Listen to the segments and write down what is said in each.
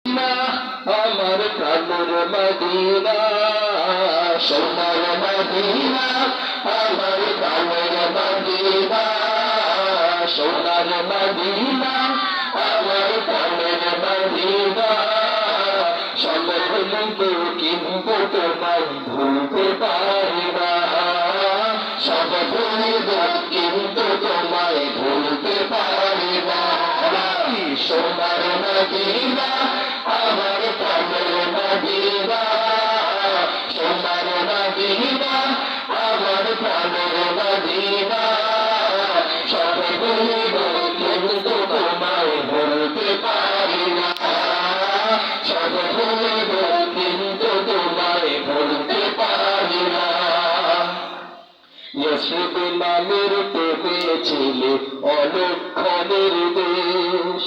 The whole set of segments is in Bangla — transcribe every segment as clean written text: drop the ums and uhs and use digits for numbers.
আমার প্রাণের মদিনা, সোনার মদিনা, আমার প্রাণের মদিনা, সোনার মদিনা, আমার প্রাণের মদিনা। সব ভুলিব কিন্তু তোমায় ভুলতে পারি না, সব ভুলিব কিন্তু তোমায় ভুলতে পারি না। সোনার মদিনা, আমার প্রাণের মদিনা, সোনার মদিনা, আমার প্রাণের মদিনা। সব ভুলিব কিন্তু তোমায় ভুলতে পারি না, সব ভুলিব কিন্তু তোমায় ভুলতে পারি না। ইয়সরিব নামের প্রেমে ছিলে অলক্ষণের দেশ,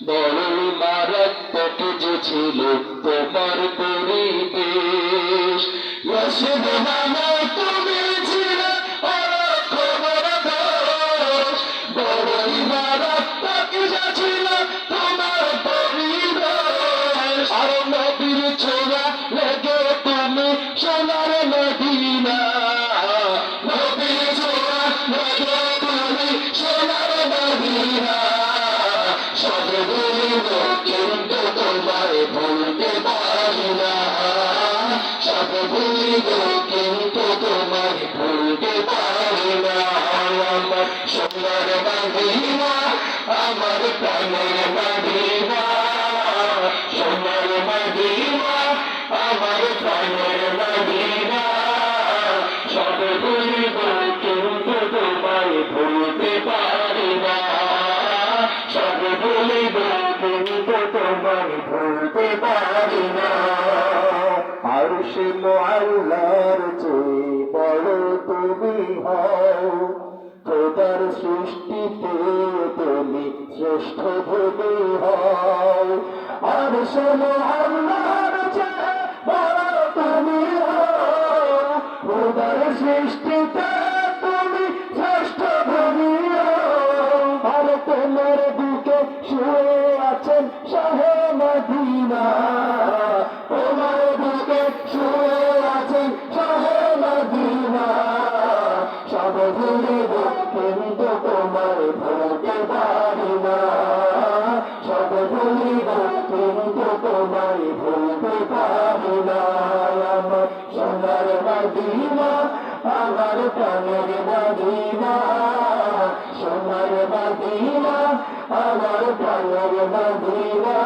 বড়ই মারাত্মক যে ছিল তোমার পরিবেশ। ইয়সরিব নামে তুমি ছিলে অলক্ষণের দেশ, বড়ই মারাত্মক যে ছিল তোমার পরিবেশ। আর নবীর ছোঁয়া লেগে তুমি সোনার মদিনা, নবীর ছোঁয়া লেগে তুমি সোনার মদিনা। সব ভুলিব কিন্তু তোমায় ভুলতে পারি না, সব ভুলিব কিন্তু তোমায় ভুলতে পারি না। আমার সোনার মদিনা, আমার প্রাণের মদিনা, সোনার মদিনা, আমার প্রাণের মদিনা। সব ভুলিব কিন্তু তোমায় ভুলতে পারি না, সব ভুলিব কিন্তু তোমায় ভুলতে পারি না। আরশে মুআল্লার চেয়ে বড় তুমি হও, খোদার সৃষ্টিতে তুমি শ্রেষ্ঠ ভূমি হও। আরশে মুআল্লার চেয়ে বড় তুমি হও, খোদার সৃষ্টিতে তুমি শ্রেষ্ঠ ভূমি হও। আর তোমার বুকে শুয়ে আছেন শাহে মদিনা, তোমার বুকে শুয়ে আছেন শাহে মদিনা। সব ভুলিব কিন্তু তোমায় ভুলতে পারি না, সব ভুলিব কিন্তু তোমায় ভুলতে পারি না। আমার সোনার মদিনা, আমার প্রাণের মদিনা, সোনার মদিনা, আমার প্রাণের মদিনা।